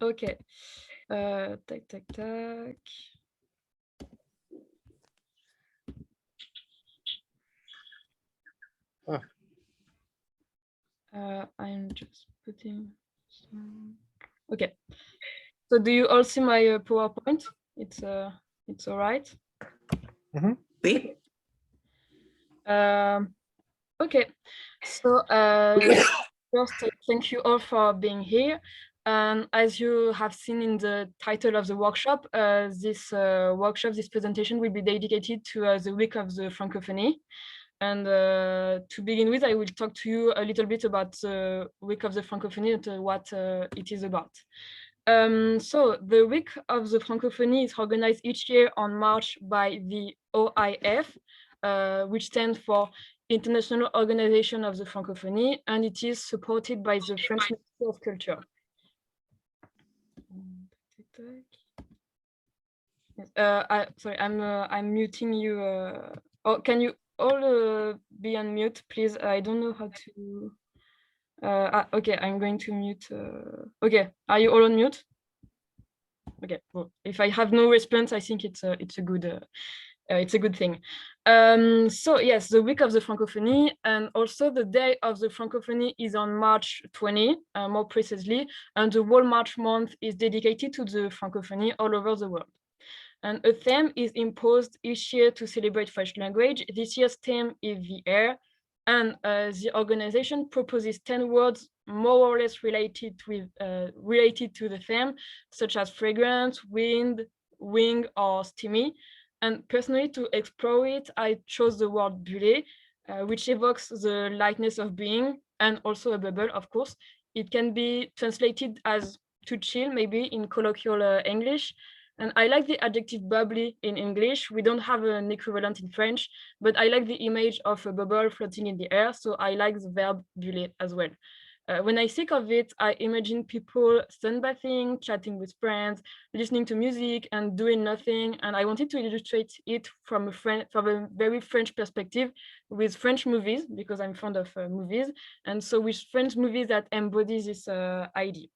Okay. Tac, tac, tac. I'm just putting some... Okay. So do you all see my PowerPoint? It's all right. Mm-hmm. Okay. Okay. So first, thank you all for being here. As you have seen in the title of the workshop, this presentation will be dedicated to the week of the francophonie. And to begin with, I will talk to you a little bit about the week of the francophonie and what it is about. So the week of the francophonie is organized each year on March by the OIF, which stands for International Organization of the Francophonie, and it is supported by the French Ministry of Culture. Sorry, I'm muting you. Oh, can you all be on mute, please? I don't know how to. Okay, I'm going to mute. Okay, are you all on mute? Okay, well, if I have no response, I think it's a good thing. So yes, the week of the francophonie, and also the day of the francophonie is on March 20, more precisely, and the whole March month is dedicated to the francophonie all over the world. And a theme is imposed each year to celebrate French language. This year's theme is the air, and the organization proposes 10 words more or less related to the theme, such as fragrance, wind, wing, or steamy. And personally, to explore it, I chose the word bulle, which evokes the lightness of being, and also a bubble, of course. It can be translated as to chill, maybe in colloquial English. And I like the adjective bubbly in English. We don't have an equivalent in French, but I like the image of a bubble floating in the air. So I like the verb bulle as well. When I think of it, I imagine people sunbathing, chatting with friends, listening to music, and doing nothing. And I wanted to illustrate it from a very French perspective with French movies, because I'm fond of movies. And so with French movies that embody this idea.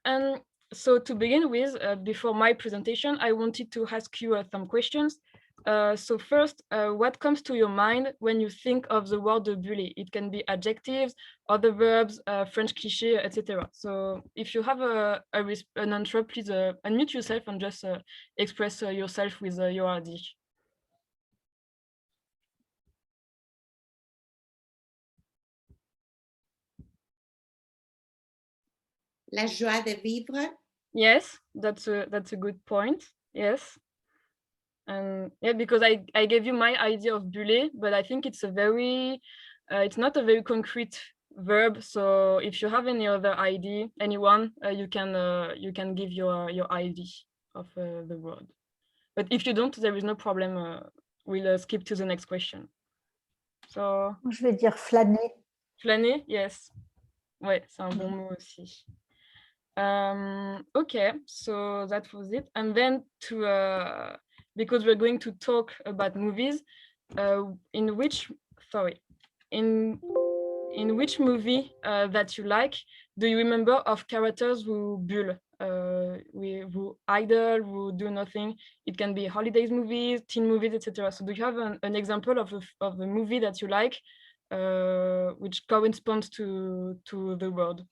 And so to begin with, before my presentation, I wanted to ask you some questions. So first, what comes to your mind when you think of the word bulle? It can be adjectives, other verbs, French cliché, etc. So if you have an answer, please unmute yourself and just express yourself with your idea. La joie de vivre. Yes, that's a good point. Yes. And yeah, because I gave you my idea of bulle, but I think it's it's not a very concrete verb. So if you have any other idea, anyone, you can give your idea of the word. But if you don't, there is no problem. We'll skip to the next question. So. Je vais dire flâner. Flâner, yes. Ouais, c'est un bon mot aussi. Okay, so that was it. And then because we're going to talk about movies, in which movie that you like, do you remember of characters who bulle, who idle, who do nothing? It can be holidays movies, teen movies, etc. So do you have an example of a movie that you like, which corresponds to the word?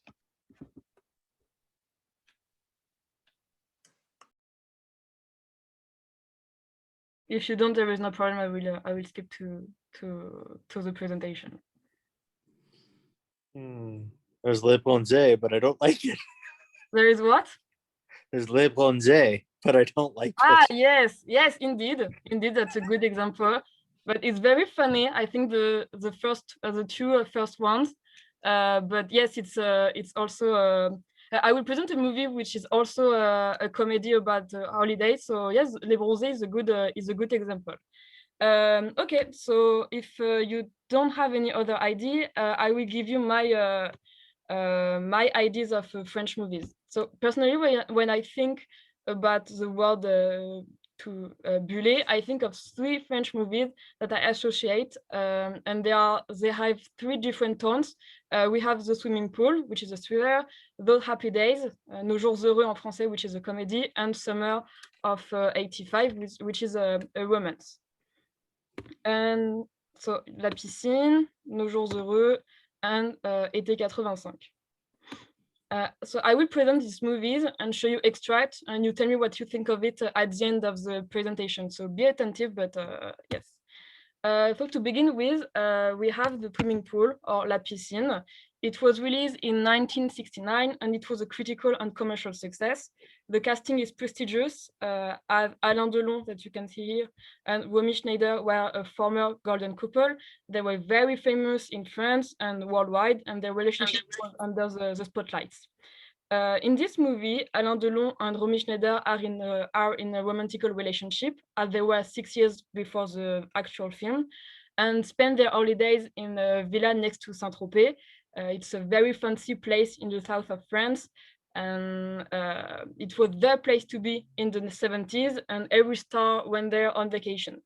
If you don't, there is no problem. I will skip to the presentation. There's Le Plongeon, but I don't like it. There is what? There's Le Plongeon, but I don't like it. Yes, indeed, that's a good example. But it's very funny. I think the two first ones. But yes, it's also. I will present a movie which is also a comedy about holidays. So yes, Les Bronzés is a good example. Okay, so if you don't have any other idea, I will give you my ideas of French movies. So personally, when I think about the word Bullet, I think of 3 French movies that I associate, and they have 3 different tones. We have The Swimming Pool, which is a thriller, Those Happy Days, Nos Jours Heureux en français, which is a comedy, and Summer of 85, which is a romance. And so La Piscine, Nos Jours Heureux, and Été 85. So I will present these movies and show you extracts, and you tell me what you think of it at the end of the presentation. So be attentive, but yes. So to begin with, we have The Swimming Pool, or La Piscine. It was released in 1969, and it was a critical and commercial success. The casting is prestigious. Alain Delon, that you can see here, and Romy Schneider were a former golden couple. They were very famous in France and worldwide, and their relationship was under the spotlights. In this movie, Alain Delon and Romy Schneider are in a romantical relationship, as they were 6 years before the actual film, and spend their holidays in a villa next to Saint-Tropez. It's a very fancy place in the south of France, and it was their place to be in the 70s, and every star went there on vacation.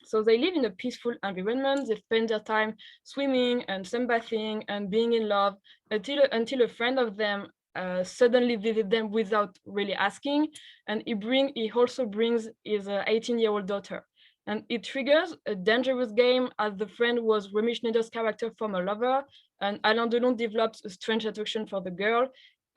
So they live in a peaceful environment. They spend their time swimming and sunbathing and being in love until a friend of them suddenly visit them without really asking, and he also brings his 18-year-old daughter. And it triggers a dangerous game, as the friend was Romy Schneider's character from a lover, and Alain Delon develops a strange attraction for the girl.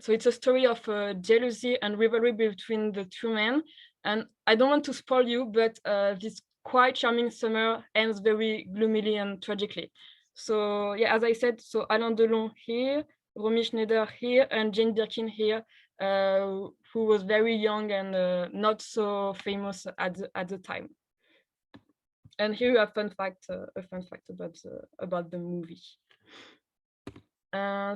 So it's a story of jealousy and rivalry between the 2 men. And I don't want to spoil you, but this quite charming summer ends very gloomily and tragically. So yeah, as I said, so Alain Delon here, Romy Schneider here, and Jane Birkin here, who was very young and not so famous at the time. And here a fun fact about the movie.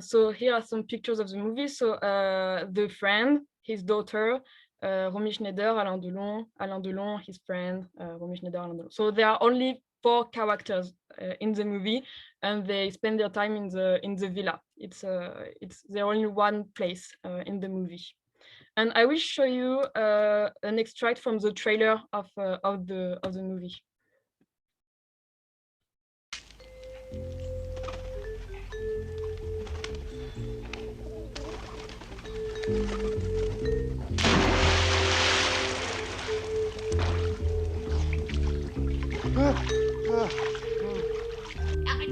So here are some pictures of the movie. So the friend, his daughter, Romy Schneider, Alain Delon, his friend, Romy Schneider, Alain Delon. So there are only 4 characters in the movie, and they spend their time in the villa. They're only one place in the movie. And I will show you an extract from the trailer of the movie.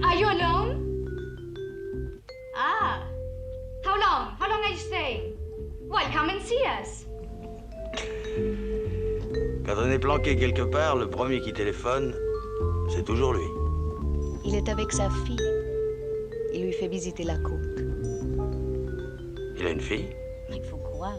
Are you alone? Ah. How long? How long are you staying? Well, come and see us. Quand on est planqué quelque part, le premier qui téléphone, c'est toujours lui. Il est avec sa fille. Il lui fait visiter la côte. Il a une fille? Il faut croire.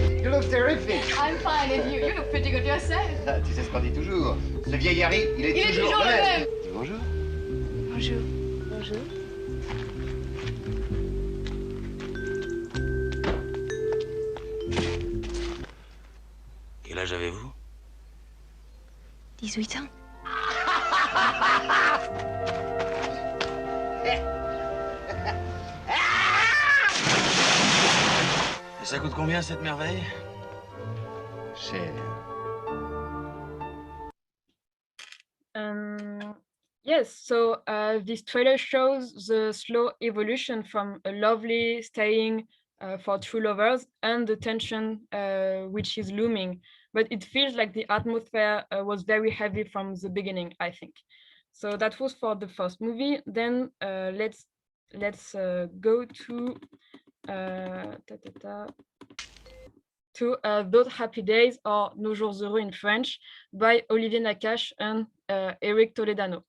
You look terrific. I'm fine, and you look pretty good yourself. Ah, tu sais ce qu'on dit toujours. Ce vieil Harry, il est toujours le même. Bonjour. Bonjour. Bonjour. Quel âge avez-vous? 18 ans. Et ça coûte combien cette merveille? Cher. Yes, so this trailer shows the slow evolution from a lovely staying for true lovers and the tension which is looming. But it feels like the atmosphere was very heavy from the beginning, I think. So that was for the first movie. Then let's go to Those Happy Days, or Nos Jours Heureux in French, by Olivier Nakache and Eric Toledano.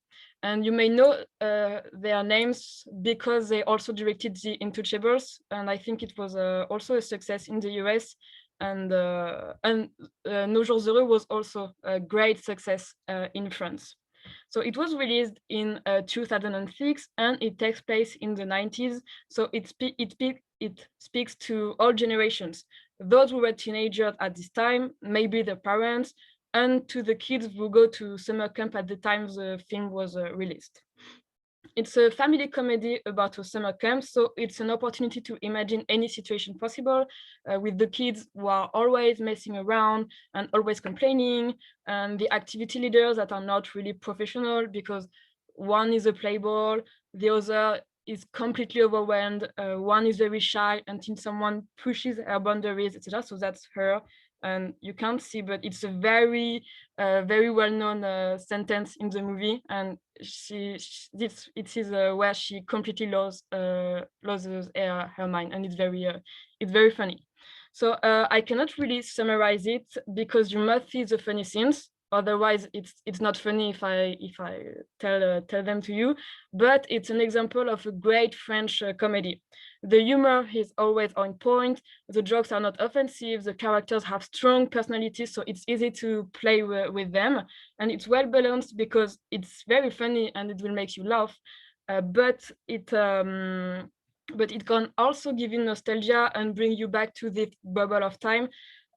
And you may know their names because they also directed The Intouchables, and I think it was also a success in the US. And Nos Jours Heureux was also a great success in France. So it was released in 2006, and it takes place in the 90s. So it speaks to all generations. Those who were teenagers at this time, maybe their parents, and to the kids who go to summer camp at the time the film was released. it's a family comedy about a summer camp, so it's an opportunity to imagine any situation possible with the kids who are always messing around and always complaining, and the activity leaders that are not really professional because one is a playball, the other is completely overwhelmed, one is very shy until someone pushes her boundaries, etc. So that's her, and you can't see, but it's a very well-known sentence in the movie, and it is where she completely loses her mind, and it's very funny. So I cannot really summarize it because you must see the funny scenes. Otherwise, it's not funny if I tell them to you. But it's an example of a great French comedy. The humor is always on point. The jokes are not offensive. The characters have strong personalities, so it's easy to play with them. And it's well balanced because it's very funny and it will make you laugh. But it can also give you nostalgia and bring you back to this bubble of time.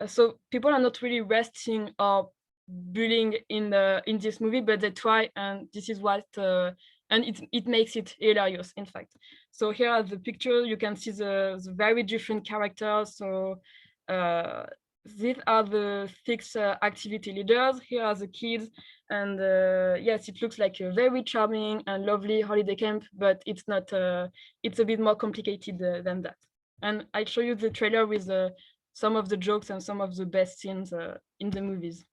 So people are not really resting or bullying in this movie, but they try, and this is what and it makes it hilarious, in fact. So here are the pictures. You can see the very different characters. So these are the 6 activity leaders. Here are the kids, and yes, it looks like a very charming and lovely holiday camp, but it's not. It's a bit more complicated than that. And I'll show you the trailer with some of the jokes and some of the best scenes in the movies.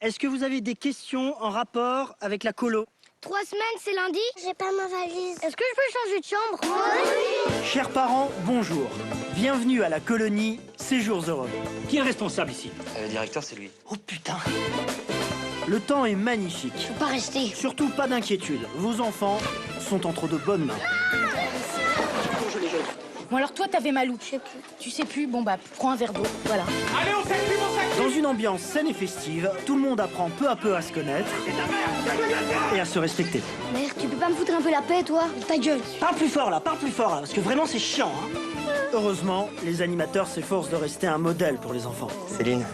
Est-ce que vous avez des questions en rapport avec la colo? 3 semaines, c'est lundi? J'ai pas ma valise. Est-ce que je peux changer de chambre? Oui. Chers parents, bonjour. Bienvenue à la colonie Séjours heureux. Qui est responsable ici? Le directeur, c'est lui. Oh putain! Le temps est magnifique. Je peux pas rester. Surtout pas d'inquiétude. Vos enfants sont entre de bonnes mains. Bon alors toi t'avais mal où? Je sais plus. Tu sais plus? Bon bah prends un verre d'eau, voilà. Allez, on s'active, on s'active! Dans une ambiance saine et festive, tout le monde apprend peu à peu à se connaître et à se respecter. Merde, tu peux pas me foutre un peu la paix, toi? Ta gueule. Parle plus fort là, parce que vraiment c'est chiant. Hein. Heureusement, les animateurs s'efforcent de rester un modèle pour les enfants. Céline,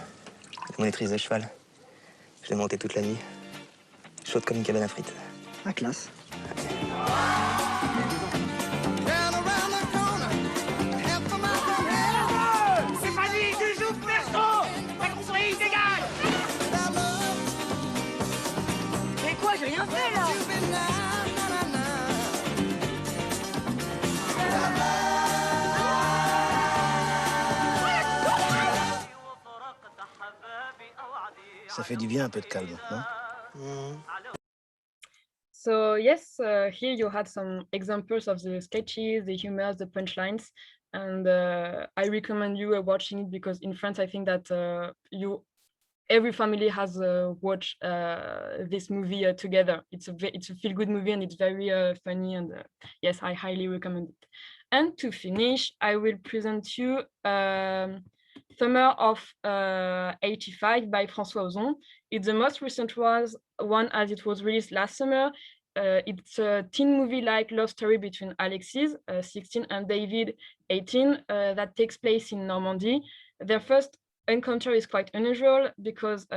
mon maîtrise de cheval. Je l'ai montée toute la nuit. Chaude comme une cabane à frites. Ah, classe. J'ai rien fait là. Ça fait du bien un peu de calme, non? So yes, here you had some examples of the sketches, the humors, the punchlines, and I recommend you watching it because in France, I think that every family has watched this movie together. It's a feel-good movie and it's very funny, and yes, I highly recommend it. And to finish, I will present you Summer of 85 by François Ozon. It's the most recent one as it was released last summer. It's a teen movie-like love story between Alexis, 16, and David, 18, that takes place in Normandy. Their first encounter is quite unusual because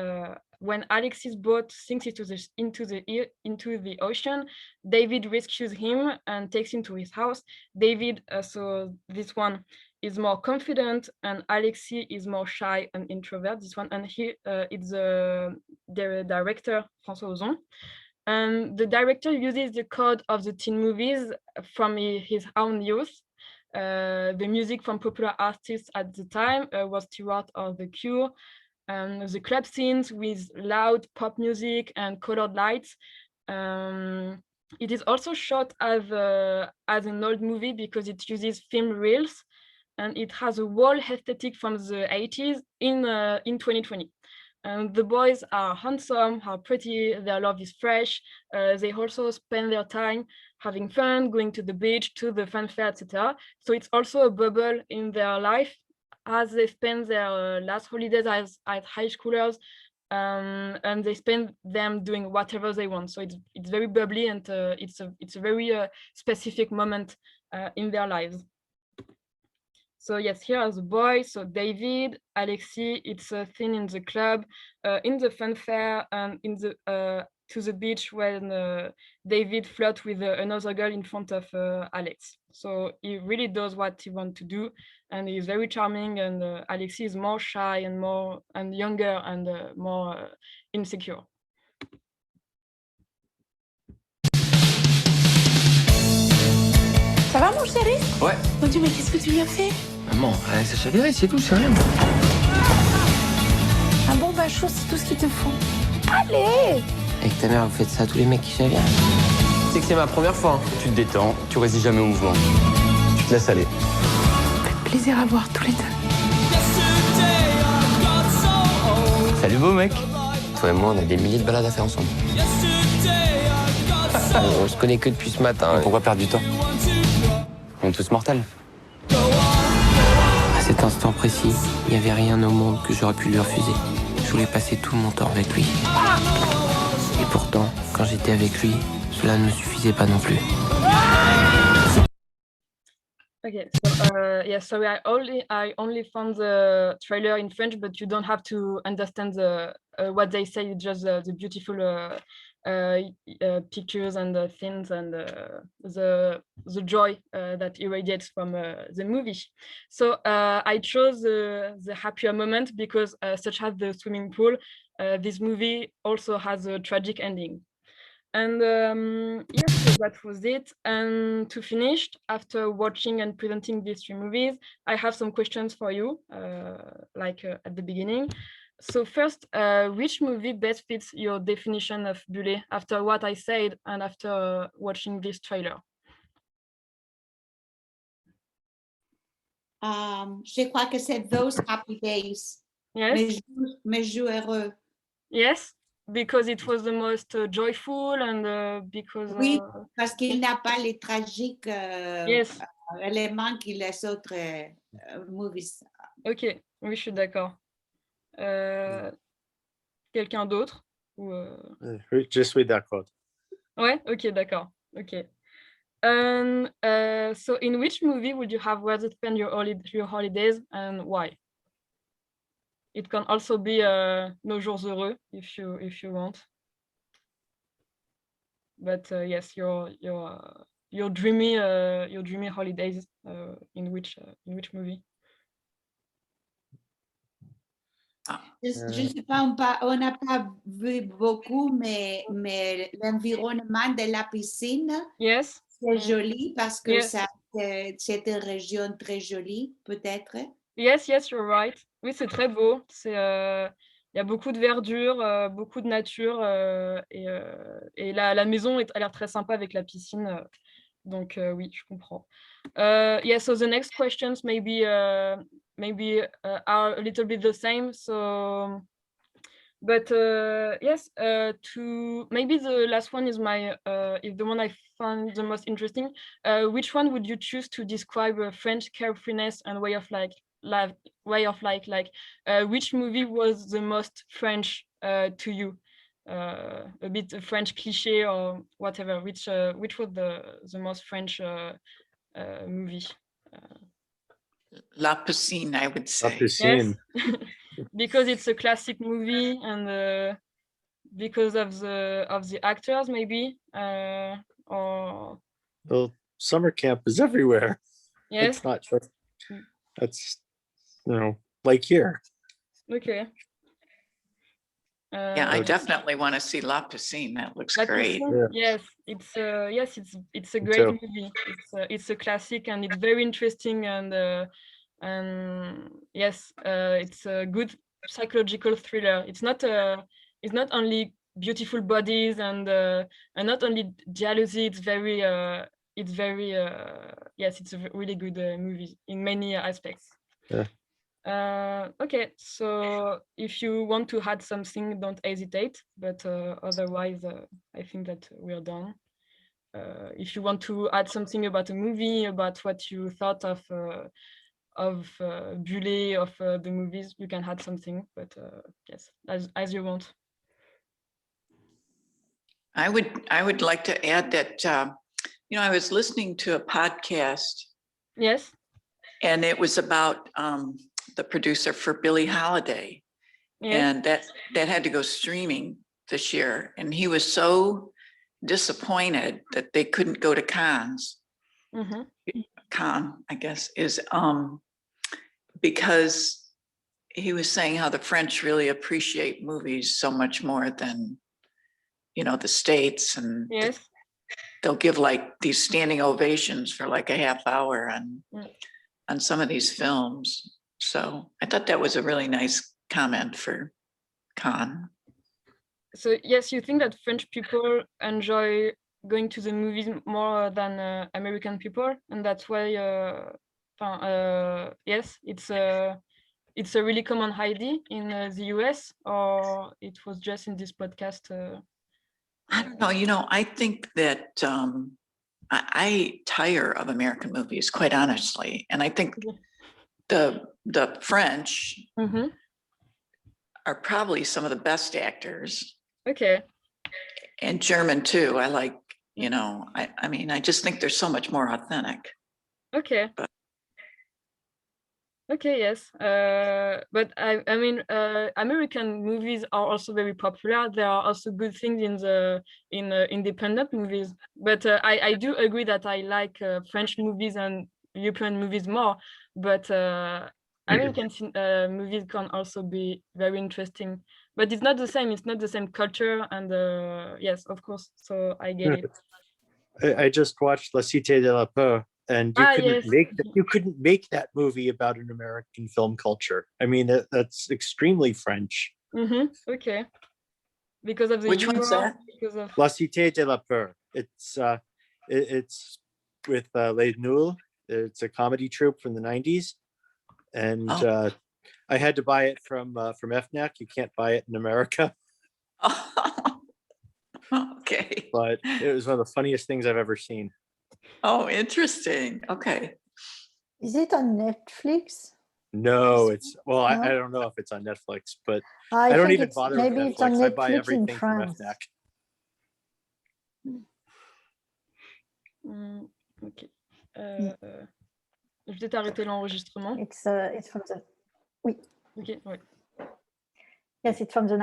when Alexis' boat sinks into the ocean, David rescues him and takes him to his house. David, so this one, is more confident, and Alexis is more shy and introvert. This one, and here it's the director François Ozon, and the director uses the code of the teen movies from his own youth. The music from popular artists at the time was Stewart or The Cure. The club scenes with loud pop music and colored lights. It is also shot as an old movie because it uses film reels, and it has a wall aesthetic from the 80s in 2020. And the boys are handsome, are pretty, their love is fresh. They also spend their time having fun, going to the beach, to the fun fair, etc. So it's also a bubble in their life as they spend their last holidays as high schoolers, and they spend them doing whatever they want. So it's very bubbly, and it's a very specific moment in their lives. So yes, here are the boys. So David, Alexis. It's a thing in the club, in the funfair, and in the to the beach when David flirts with another girl in front of Alex. So he really does what he wants to do, and he's very charming. And Alexis is more shy and younger and more insecure. Ça va, mon chéri? Ouais. Mon Dieu, mais qu'est-ce que tu lui as fait? Maman, elle s'est chavirée, c'est tout, c'est rien. Un bon bain chaud, c'est tout ce qu'il te faut. Allez! Avec ta mère, vous faites ça à tous les mecs qui chavirent. Tu sais que c'est ma première fois. Hein. Tu te détends, tu résistes jamais au mouvement. Tu te laisses aller. Fait plaisir à voir tous les deux. Salut beau mec. Toi et moi, on a des milliers de balades à faire ensemble. On se connaît que depuis ce matin. Mais pourquoi perdre du temps? On est tous mortels. À cet instant précis, il n'y avait rien au monde que j'aurais pu lui refuser. Je voulais passer tout mon temps avec lui. Et pourtant, quand j'étais avec lui, cela ne me suffisait pas non plus. Okay, so yeah, sorry, I only found the trailer in French, but you don't have to understand what they say, just the beautiful pictures and the things and the joy that irradiates from the movie. So I chose the happier moment because such as the swimming pool, this movie also has a tragic ending. And yes, so that was it. And to finish, after watching and presenting these 3 movies, I have some questions for you, at the beginning. So first, which movie best fits your definition of bulle after what I said and after watching this trailer? Je crois que c'est Those Happy Days. Yes. Mes jours heureux. Yes, because it was the most joyful and because... Oui, parce qu'il n'a pas les tragiques yes. éléments que les autres movies. Ok, oui, je suis d'accord. Quelqu'un d'autre ou Je suis d'accord. Ouais, ok, d'accord. Ok. So in which movie would you have rather spend your holidays and why? It can also be Nos Jours Heureux if you want. But yes, your dreamy holidays in which movie? Je sais pas, on n'a pas vu beaucoup, mais l'environnement de la piscine, yes. C'est joli parce que yes. C'est une région très jolie, peut-être. Yes, you're right. Oui, c'est très beau. Il y a beaucoup de verdure, beaucoup de nature et la maison a l'air très sympa avec la piscine. Donc oui, je comprends. Yeah, so the next questions maybe are a little bit the same. So, but yes, to maybe the last one is is the one I found the most interesting. Which one would you choose to describe French carefreeness and way of life? Which movie was the most French to you? A bit French cliché or whatever. Which was the most French movie? La Piscine, I would say. La Piscine. Yes. Because it's a classic movie and because of the actors, maybe. Or Well, summer camp is everywhere. yes. It's not. That's like here. Okay. Yeah, I definitely want to see La Piscine. That looks La great. Piscine, yes, it's a great movie. It's a classic and it's very interesting and yes, it's a good psychological thriller. It's not only beautiful bodies and not only jealousy. It's very yes, it's a really good movie in many aspects. Yeah. Okay, so if you want to add something, don't hesitate, but otherwise I think that we're done. If you want to add something about a movie, about what you thought of bulle, of the movies, you can add something, but yes, as you want. I would like to add that I was listening to a podcast. Yes. and it was about the producer for Billie Holiday, and that had to go streaming this year, and he was so disappointed that they couldn't go to Cannes. Cannes, I guess, is because he was saying how the French really appreciate movies so much more than, you know, the States, and they'll give like these standing ovations for like a half hour on some of these films. So I thought that was a really nice comment for Cannes. So yes, you think that French people enjoy going to the movies more than American people, and that's why yes, it's a really common idea in the US, or it was just in this podcast? I don't know. You know, I think that I tire of American movies, quite honestly, and I think the French are probably some of the best actors. Okay. And German too. I like, you know, I mean, I just think they're so much more authentic. Okay. Okay, yes. But I mean, American movies are also very popular. There are also good things in independent movies. But I do agree that I like French movies and European movies more. But American movies can also be very interesting. But it's not the same. It's not the same culture. And yes, of course. So I get it. I just watched La Cité de la Peur, and you couldn't make that movie about an American film culture. I mean, that's extremely French. Okay. Because of the Which one's that? La Cité de la Peur. It's with Les Nuls. It's a comedy troupe from the 90s, and I had to buy it from FNAC. You can't buy it in America. Okay. But it was one of the funniest things I've ever seen. Oh, interesting. Okay. Is it on Netflix? No, it's No? I don't know if it's on Netflix, but I don't even bother with maybe it's on Netflix. I buy Netflix in everything from France. FNAC. Ok. Je vais peut-être arrêter l'enregistrement. It's from the... Oui. Ok, ouais. Yes, it's from the